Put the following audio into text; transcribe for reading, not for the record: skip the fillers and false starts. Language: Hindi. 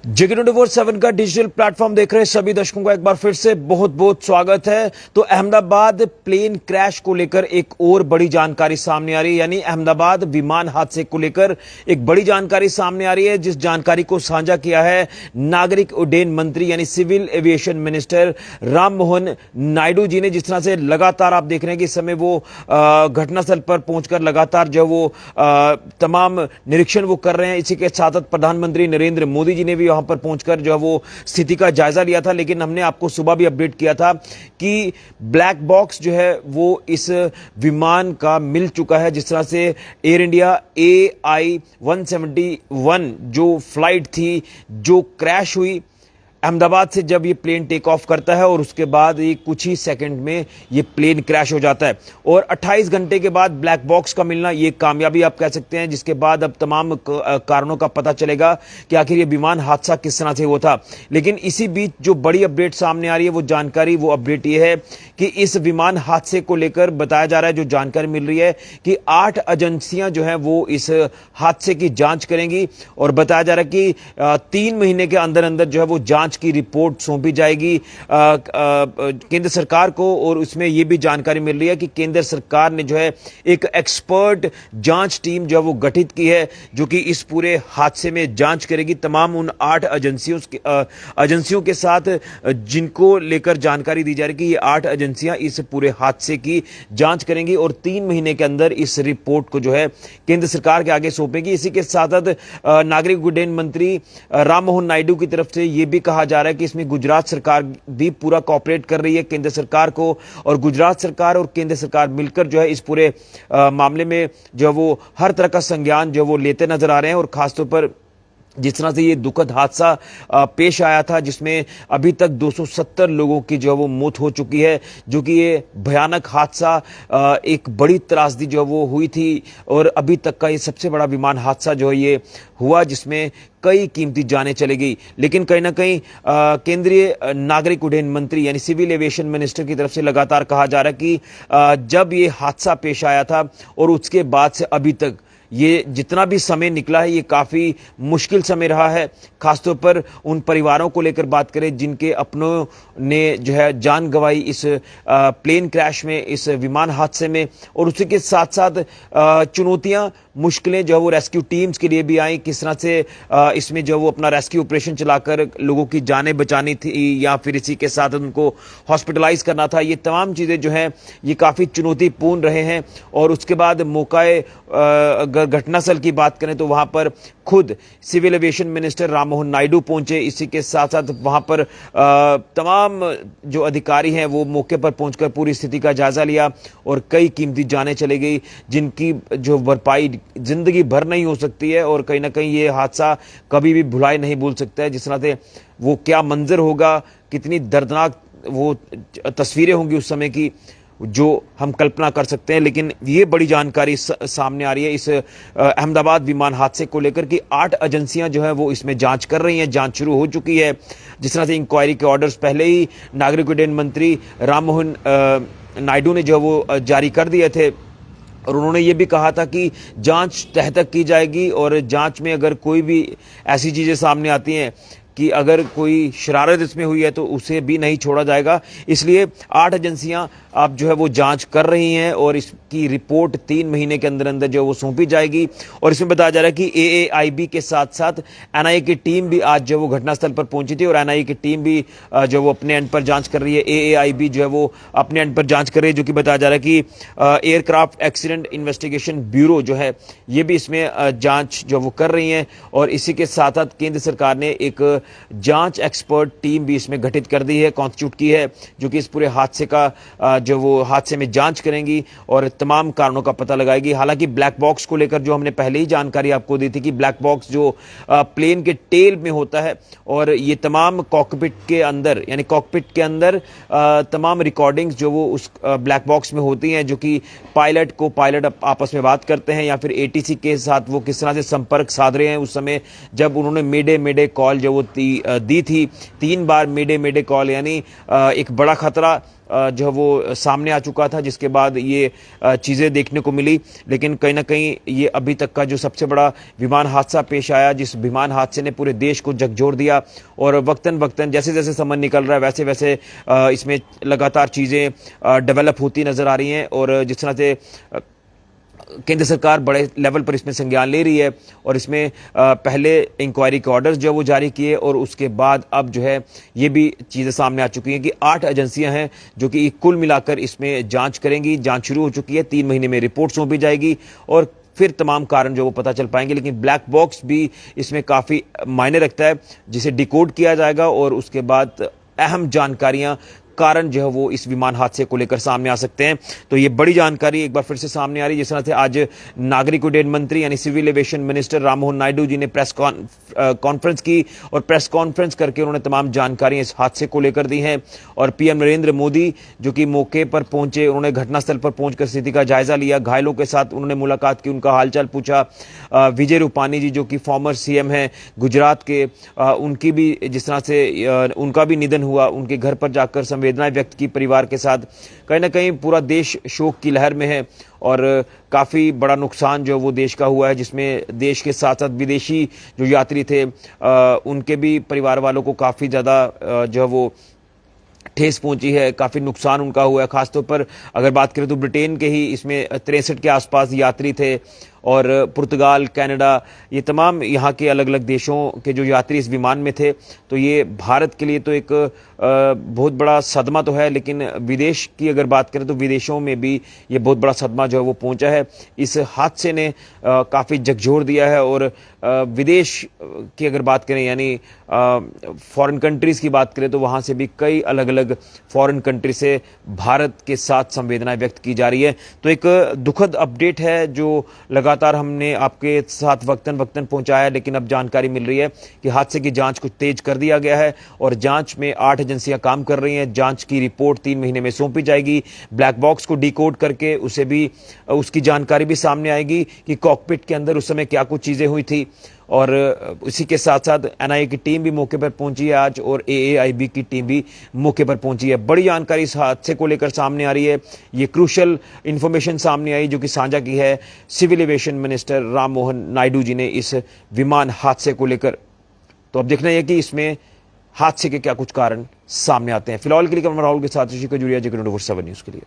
JK24/7 का डिजिटल प्लेटफॉर्म देख रहे सभी दर्शकों का एक बार फिर से बहुत बहुत स्वागत है। तो अहमदाबाद प्लेन क्रैश को लेकर एक और बड़ी जानकारी सामने आ रही है, यानी अहमदाबाद विमान हादसे को लेकर एक बड़ी जानकारी सामने आ रही है, जिस जानकारी को साझा किया है नागरिक उड्डयन मंत्री यानी civil aviation minister Ram Mohan Naidu ji ने। जिस तरह से लगातार आप देख रहे हैं कि इस समय वो घटनास्थल पर पहुंचकर लगातार जो वो तमाम निरीक्षण वो कर रहे हैं। इसी के साथ प्रधानमंत्री नरेंद्र मोदी जी ने भी वहां पर पहुंचकर जो है वो स्थिति का जायजा लिया था। लेकिन हमने आपको सुबह भी अपडेट किया था कि ब्लैक बॉक्स जो है वो इस विमान का मिल चुका है। जिस तरह से एयर इंडिया AI-171 जो फ्लाइट थी जो क्रैश हुई अहमदाबाद से, जब ये प्लेन टेक ऑफ करता है और उसके बाद ये कुछ ही सेकंड में ये प्लेन क्रैश हो जाता है और 28 घंटे के बाद ब्लैक बॉक्स का मिलना ये कामयाबी आप कह सकते हैं, जिसके बाद अब तमाम कारणों का पता चलेगा कि आखिर ये विमान हादसा किस तरह से हुआ था। लेकिन इसी बीच जो बड़ी अपडेट सामने आ रही है वो जानकारी, वो अपडेट ये है कि इस विमान हादसे को लेकर बताया जा रहा है, जो जानकारी मिल रही है कि 8 एजेंसियां जो है वो इस हादसे की जांच करेंगी और बताया जा रहा है कि 3 महीने के अंदर अंदर जो है वो जांच की रिपोर्ट सौंपी जाएगी केंद्र सरकार को। और उसमें यह भी जानकारी मिल रही है कि केंद्र सरकार ने जो है एक एक्सपर्ट जांच टीम जो है वो गठित की है, जो कि इस पूरे हादसे में जांच करेगी। तमाम उन 8 एजेंसियों के साथ जिनको लेकर जानकारी दी जा रही है कि ये 8 एजेंसियां इस पूरे हादसे की जांच करेंगी और 3 महीने के अंदर इस रिपोर्ट को जो है केंद्र सरकार के आगे सौंपेगी। इसी के साथ नागरिक उड्डयन मंत्री राम मोहन नायडू की तरफ से यह भी कहा जा रहा है कि इसमें गुजरात सरकार भी पूरा कोऑपरेट कर रही है केंद्र सरकार को, और गुजरात सरकार और केंद्र सरकार मिलकर जो है इस पूरे मामले में जो वो हर तरह का संज्ञान जो वो लेते नजर आ रहे हैं। और खासतौर पर जिस तरह से ये दुखद हादसा पेश आया था, जिसमें अभी तक 270 लोगों की जो है वो मौत हो चुकी है, जो कि ये भयानक हादसा एक बड़ी त्रासदी जो है वो हुई थी और अभी तक का ये सबसे बड़ा विमान हादसा जो है ये हुआ, जिसमें कई कीमती जानें चली गई। लेकिन कहीं ना कहीं केंद्रीय नागरिक उड्डयन मंत्री यानी सिविल एविएशन मिनिस्टर की तरफ से लगातार कहा जा रहा है कि जब ये हादसा पेश आया था और उसके बाद से अभी तक ये जितना भी समय निकला है ये काफ़ी मुश्किल समय रहा है। खासतौर पर उन परिवारों को लेकर बात करें जिनके अपनों ने जो है जान गंवाई इस प्लेन क्रैश में, इस विमान हादसे में। और उसी के साथ साथ चुनौतियां, मुश्किलें जो है वो रेस्क्यू टीम्स के लिए भी आई। किस तरह से इसमें जो वो अपना रेस्क्यू ऑपरेशन चलाकर लोगों की जानें बचानी थी या फिर इसी के साथ उनको हॉस्पिटलाइज करना था, ये तमाम चीज़ें जो हैं ये काफ़ी चुनौतीपूर्ण रहे हैं। और उसके बाद मौकाए घटनास्थल की बात करें तो वहां पर खुद civil aviation minister Ram Mohan Naidu पहुंचे। इसी के साथ साथ वहां पर तमाम जो अधिकारी हैं वो मौके पर पहुंचकर पूरी स्थिति का जायजा लिया और कई कीमती जानें चली गई, जिनकी जो भरपाई जिंदगी भर नहीं हो सकती है। और कहीं ना कहीं ये हादसा कभी भी भुलाए नहीं भूल सकता है। जिस तरह से वो क्या मंजर होगा, कितनी दर्दनाक वो तस्वीरें होंगी उस समय की, जो हम कल्पना कर सकते हैं। लेकिन ये बड़ी जानकारी सामने आ रही है इस अहमदाबाद विमान हादसे को लेकर कि 8 एजेंसियां जो है वो इसमें जांच कर रही हैं, जांच शुरू हो चुकी है। जिस तरह से इंक्वायरी के ऑर्डर्स पहले ही नागरिक उड्डयन मंत्री राम मोहन नायडू ने जो है वो जारी कर दिए थे और उन्होंने ये भी कहा था कि जांच तह तक की जाएगी और जांच में अगर कोई भी ऐसी चीज़ें सामने आती हैं कि अगर कोई शरारत इसमें हुई है तो उसे भी नहीं छोड़ा जाएगा। इसलिए 8 एजेंसियां आप जो है वो जांच कर रही हैं और इसकी रिपोर्ट 3 महीने के अंदर अंदर जो है वो सौंपी जाएगी। और इसमें बताया जा रहा है कि AAIB के साथ साथ NIA की टीम भी आज जो है वो घटनास्थल पर पहुंची थी और NIA की टीम भी जो वो अपने एंड पर जांच कर रही है। AAIB जो है वो अपने एंड पर जांच कर रही है, जो कि बताया जा रहा है कि एयरक्राफ्ट एक्सीडेंट इन्वेस्टिगेशन ब्यूरो जो है ये भी इसमें जाँच जो वो कर रही है। और इसी के साथ साथ केंद्र सरकार ने एक जांच एक्सपर्ट टीम भी इसमें गठित कर दी है, कॉन्स्टिट्यूट की है, जो कि इस पूरे हादसे का जो वो हादसे में जांच करेंगी और तमाम कारणों का पता लगाएगी। हालांकि ब्लैक बॉक्स को लेकर जो हमने पहले ही जानकारी आपको दी थी कि ब्लैक बॉक्स जो प्लेन के टेल में होता है और ये तमाम कॉकपिट के अंदर यानी कॉकपिट के अंदर तमाम रिकॉर्डिंग्स जो वो उस ब्लैक बॉक्स में होती हैं, जो कि पायलट आपस में बात करते हैं या फिर ATC के साथ वो किस तरह से संपर्क साध रहे हैं उस समय जब उन्होंने मेडे कॉल जो वो दी थी। 3 बार मेडे कॉल, यानी एक बड़ा खतरा जो है वो सामने आ चुका था, जिसके बाद ये चीज़ें देखने को मिली। लेकिन कहीं ना कहीं ये अभी तक का जो सबसे बड़ा विमान हादसा पेश आया, जिस विमान हादसे ने पूरे देश को झकझोर दिया, और वक्तन वक्तन जैसे जैसे समय निकल रहा है वैसे वैसे इसमें लगातार चीज़ें डेवलप होती नज़र आ रही हैं। और जिस तरह से केंद्र सरकार बड़े लेवल पर इसमें संज्ञान ले रही है, और इसमें पहले इंक्वायरी के ऑर्डर्स जो वो जारी किए, और उसके बाद अब जो है ये भी चीज़ें सामने आ चुकी हैं कि 8 एजेंसियां हैं जो कि कुल मिलाकर इसमें जांच करेंगी। जांच शुरू हो चुकी है, 3 महीने में रिपोर्ट सौंपी जाएगी और फिर तमाम कारण जो वो पता चल पाएंगे। लेकिन ब्लैक बॉक्स भी इसमें काफ़ी मायने रखता है, जिसे डिकोड किया जाएगा और उसके बाद अहम जानकारियां, कारण जो है वो इस विमान हादसे को लेकर सामने आ सकते हैं। तो ये बड़ी जानकारी एक बार फिर से सामने आ रही है। जिस तरह से आज नागरिक उड्डयन मंत्री यानी civil aviation minister Rammohan Naidu ji ने प्रेस कॉन्फ्रेंस की, और प्रेस कॉन्फ्रेंस करके उन्होंने तमाम जानकारियां इस हादसे को लेकर दी हैं। और पीएम नरेंद्र मोदी जो कि मौके पर पहुंचे, उन्होंने घटनास्थल पर पहुंचकर स्थिति का जायजा लिया, घायलों के साथ उन्होंने मुलाकात की, उनका हालचाल पूछा। विजय रूपानी जी जो कि फॉर्मर सीएम हैं गुजरात के, उनकी भी जिस तरह से उनका भी निधन हुआ, उनके घर पर जाकर संवेदनाएं व्यक्त की परिवार के साथ। कहीं ना कहीं पूरा देश शोक की लहर में है, और काफ़ी बड़ा नुकसान जो वो देश का हुआ है, जिसमें देश के साथ साथ विदेशी जो यात्री थे उनके भी परिवार वालों को काफ़ी ज़्यादा जो है वो ठेस पहुंची है, काफ़ी नुकसान उनका हुआ है। खासतौर पर अगर बात करें तो ब्रिटेन के ही इसमें 63 के आसपास यात्री थे, और पुर्तगाल, कनाडा, ये तमाम यहाँ के अलग अलग देशों के जो यात्री इस विमान में थे। तो ये भारत के लिए तो एक बहुत बड़ा सदमा तो है, लेकिन विदेश की अगर बात करें तो विदेशों में भी ये बहुत बड़ा सदमा जो है वो पहुंचा है। इस हादसे ने काफ़ी झकझोर दिया है, और विदेश की अगर बात करें यानी फॉरेन कंट्रीज़ की बात करें तो वहाँ से भी कई अलग अलग फॉरेन कंट्री से भारत के साथ संवेदनाएं व्यक्त की जा रही है। तो एक दुखद अपडेट है जो लगातार हमने आपके साथ वक्तन वक्तन पहुंचाया है, लेकिन अब जानकारी मिल रही है कि हादसे की जांच को तेज कर दिया गया है, और जांच में 8 एजेंसियां काम कर रही हैं। जांच की रिपोर्ट 3 महीने में सौंपी जाएगी। ब्लैक बॉक्स को डिकोड करके उसे भी उसकी जानकारी भी सामने आएगी कि कॉकपिट के अंदर उस समय क्या कुछ चीज़ें हुई थी। और इसी के साथ साथ एनआईए की टीम भी मौके पर पहुंची है आज, और एएआईबी की टीम भी मौके पर पहुंची है। बड़ी जानकारी इस हादसे को लेकर सामने आ रही है। ये क्रूशल इंफॉर्मेशन सामने आई जो कि साझा की है civil aviation minister Rammohan Naidu ji ने इस विमान हादसे को लेकर। तो अब देखना है कि इसमें हादसे के क्या कुछ कारण सामने आते हैं। फिलहाल के लिए कैमरा राहुल के साथ ऋषि कजूरिया, जी24/7 न्यूज़ के लिए।